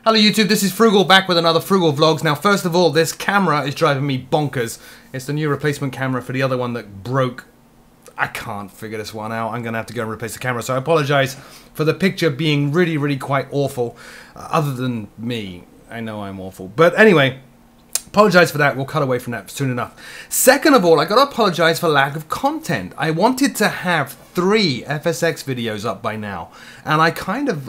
Hello YouTube, this is Froogle back with another Froogle Vlogs. Now first of all, this camera is driving me bonkers. It's the new replacement camera for the other one that broke. I can't figure this one out. I'm going to have to go and replace the camera. So I apologize for the picture being really quite awful. Other than me, I know I'm awful. But anyway, apologize for that. We'll cut away from that soon enough. Second of all, I got to apologize for lack of content. I wanted to have 3 FSX videos up by now. And I kind of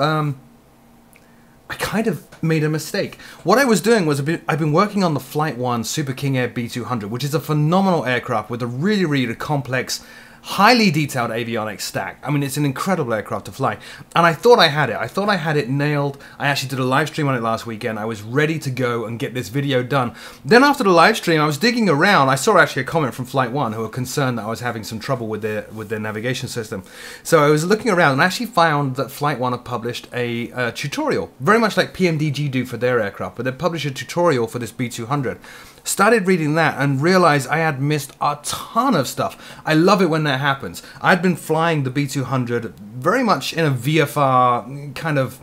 made a mistake. What I was doing was I've been working on the Flight 1 Super King Air B200, which is a phenomenal aircraft with a really complex, highly detailed avionics stack. I mean, it's an incredible aircraft to fly. And I thought I had it. I thought I had it nailed. I actually did a live stream on it last weekend. I was ready to go and get this video done. Then after the live stream, I was digging around. I saw actually a comment from Flight 1 who were concerned that I was having some trouble with their navigation system. So I was looking around and actually found that Flight 1 had published a tutorial, very much like PMDG do for their aircraft, but they published a tutorial for this B200. Started reading that and realized I had missed a ton of stuff. I love it when that happens. I'd been flying the B200 very much in a VFR kind of,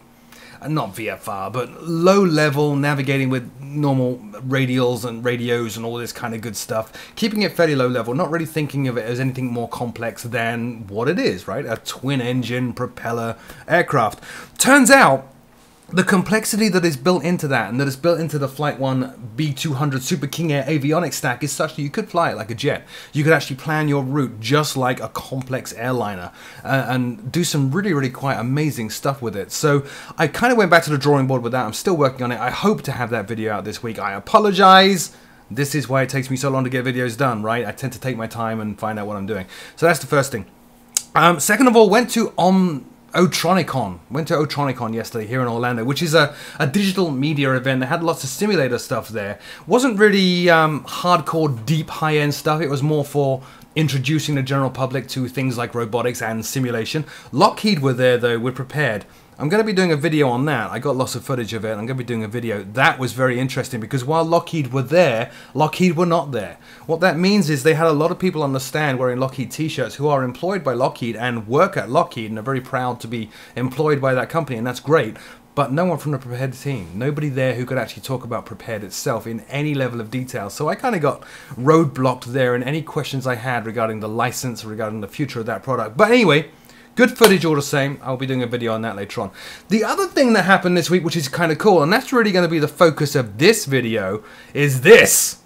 not VFR, but low level, navigating with normal radials and radios and all this kind of good stuff. Keeping it fairly low level, not really thinking of it as anything more complex than what it is, right? A twin engine propeller aircraft. Turns out, the complexity that is built into that and that is built into the Flight 1 B200 Super King Air avionics stack is such that you could fly it like a jet. You could actually plan your route just like a complex airliner and do some really quite amazing stuff with it. So I kind of went back to the drawing board with that. I'm still working on it. I hope to have that video out this week. I apologize. This is why it takes me so long to get videos done, right? I tend to take my time and find out what I'm doing. So that's the first thing. Second of all, went to Otronicon yesterday here in Orlando, which is a digital media event. They had lots of simulator stuff there. Wasn't really hardcore, deep, high-end stuff. It was more for introducing the general public to things like robotics and simulation. Lockheed were there though, we're prepared. I'm going to be doing a video on that. I got lots of footage of it. I'm going to be doing a video. That was very interesting because while Lockheed were there, Lockheed were not there. What that means is they had a lot of people on the stand wearing Lockheed t-shirts who are employed by Lockheed and work at Lockheed and are very proud to be employed by that company, and that's great. But no one from the Prepared team. Nobody there who could actually talk about Prepared itself in any level of detail. So I kind of got roadblocked there in any questions I had regarding the license, regarding the future of that product. But anyway, good footage all the same. I'll be doing a video on that later on. The other thing that happened this week, which is kind of cool, and that's really going to be the focus of this video, is this.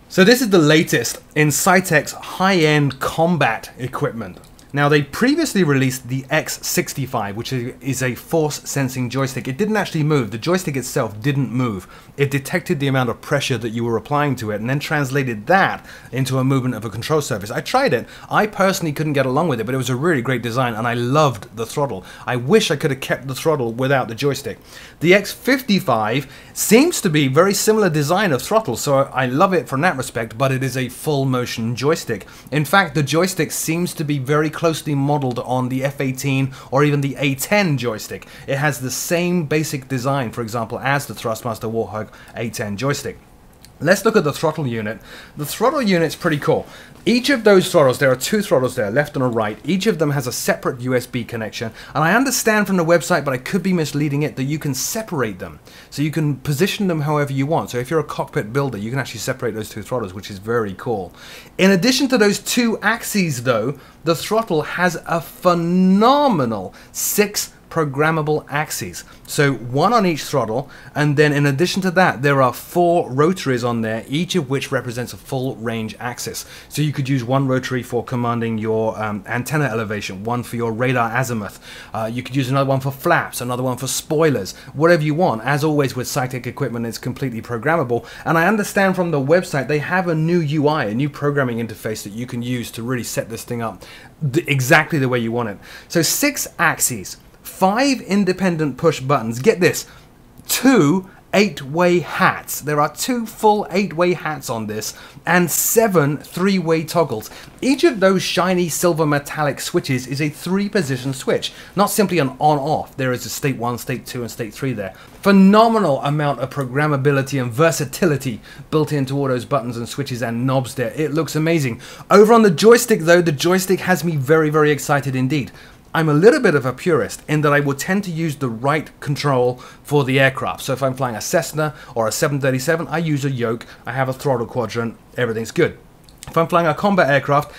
So this is the latest in Saitek's high-end combat equipment. Now, they previously released the X55, which is a force-sensing joystick. It didn't actually move. The joystick itself didn't move. It detected the amount of pressure that you were applying to it and then translated that into a movement of a control surface. I tried it. I personally couldn't get along with it, but it was a really great design, and I loved the throttle. I wish I could have kept the throttle without the joystick. The X55 seems to be very similar design of throttle, so I love it from that respect, but it is a full-motion joystick. In fact, the joystick seems to be very closely modeled on the F-18 or even the A-10 joystick. It has the same basic design, for example, as the Thrustmaster Warthog A-10 joystick. Let's look at the throttle unit. The throttle unit's pretty cool. Each of those throttles, there are 2 throttles there, left and a right. Each of them has a separate USB connection. And I understand from the website, but I could be misleading it, that you can separate them. So you can position them however you want. So if you're a cockpit builder, you can actually separate those 2 throttles, which is very cool. In addition to those 2 axes though, the throttle has a phenomenal 6 programmable axes. So 1 on each throttle, and then in addition to that there are 4 rotaries on there, each of which represents a full range axis. So you could use 1 rotary for commanding your antenna elevation, 1 for your radar azimuth, you could use another one for flaps, another one for spoilers, whatever you want. As always with Saitek equipment, it's completely programmable, and I understand from the website they have a new UI, a new programming interface that you can use to really set this thing up exactly the way you want it. So 6 axes, 5 independent push buttons. Get this, 2 8-way hats. There are 2 full 8-way hats on this, and 7 3-way toggles. Each of those shiny silver metallic switches is a 3-position switch, not simply an on-off. There is a state 1, state 2, and state 3 there. Phenomenal amount of programmability and versatility built into all those buttons and switches and knobs there. It looks amazing. Over on the joystick though, the joystick has me very excited indeed. I'm a little bit of a purist in that I would tend to use the right control for the aircraft. So if I'm flying a Cessna or a 737, I use a yoke, I have a throttle quadrant, everything's good. If I'm flying a combat aircraft,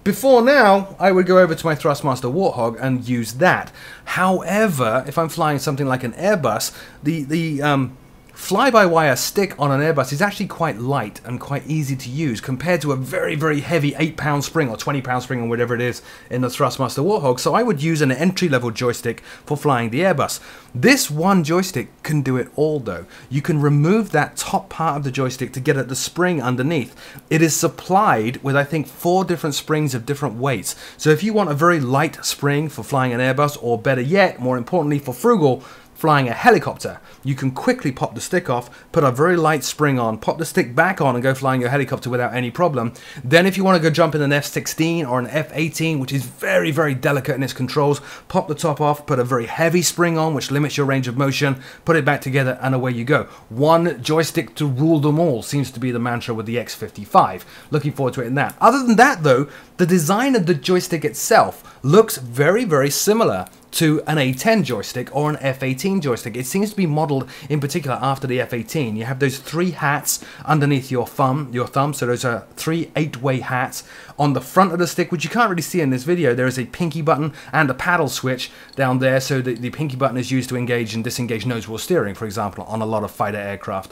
before now, I would go over to my Thrustmaster Warthog and use that. However, if I'm flying something like an Airbus, the fly-by-wire stick on an Airbus is actually quite light and quite easy to use compared to a very, very heavy 8-pound spring or 20-pound spring or whatever it is in the Thrustmaster Warthog. So I would use an entry-level joystick for flying the Airbus. This one joystick can do it all though. You can remove that top part of the joystick to get at the spring underneath. It is supplied with, I think, 4 different springs of different weights. So if you want a very light spring for flying an Airbus, or better yet, more importantly for Froogle, flying a helicopter, you can quickly pop the stick off, put a very light spring on, pop the stick back on and go flying your helicopter without any problem. Then if you want to go jump in an F-16 or an F-18, which is very, very delicate in its controls, pop the top off, put a very heavy spring on, which limits your range of motion, put it back together, and away you go. One joystick to rule them all seems to be the mantra with the X55. Looking forward to it in that. Other than that though, the design of the joystick itself looks very, very similar to an A10 joystick or an F18 joystick. It seems to be modeled in particular after the F18. You have those 3 hats underneath your thumb, so those are 3 8-way hats. On the front of the stick, which you can't really see in this video, there is a pinky button and a paddle switch down there, so the pinky button is used to engage and disengage nose wheel steering, for example, on a lot of fighter aircraft.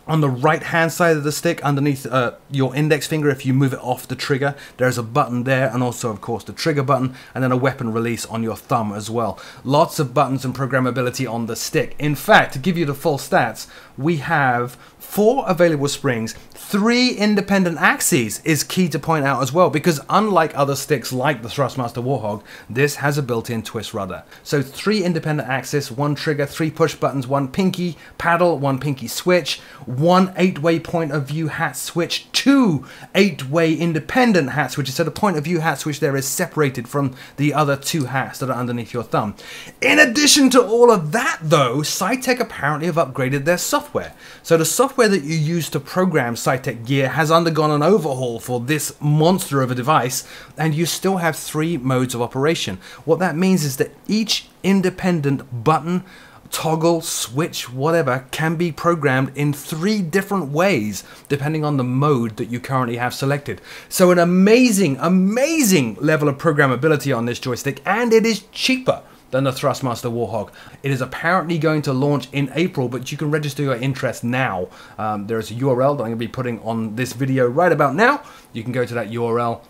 On the right hand side of the stick, underneath your index finger, if you move it off the trigger, there's a button there, and also of course the trigger button, and then a weapon release on your thumb as well. Lots of buttons and programmability on the stick. In fact, to give you the full stats, we have 4 available springs, 3 independent axes is key to point out as well, because unlike other sticks like the Thrustmaster Warthog, this has a built-in twist rudder. So 3 independent axes, 1 trigger, 3 push buttons, 1 pinky paddle, 1 pinky switch, 1 8-way point of view hat switch, 2 8-way independent hat switches. So the point of view hat switch there is separated from the other 2 hats that are underneath your thumb. In addition to all of that though, Saitek apparently have upgraded their software. So the software that you use to program Saitek gear has undergone an overhaul for this monster of a device, and you still have 3 modes of operation. What that means is that each independent button, toggle, switch, whatever, can be programmed in 3 different ways depending on the mode that you currently have selected. So an amazing, amazing level of programmability on this joystick, and it is cheaper than the Thrustmaster Warthog. It is apparently going to launch in April, but you can register your interest now. There's a URL that I'm going to be putting on this video right about now. You can go to that URL,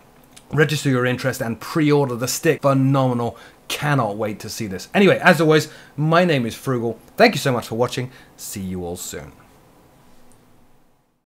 register your interest, and pre-order the stick. Phenomenal. Cannot wait to see this. Anyway, as always, my name is Froogle. Thank you so much for watching. See you all soon.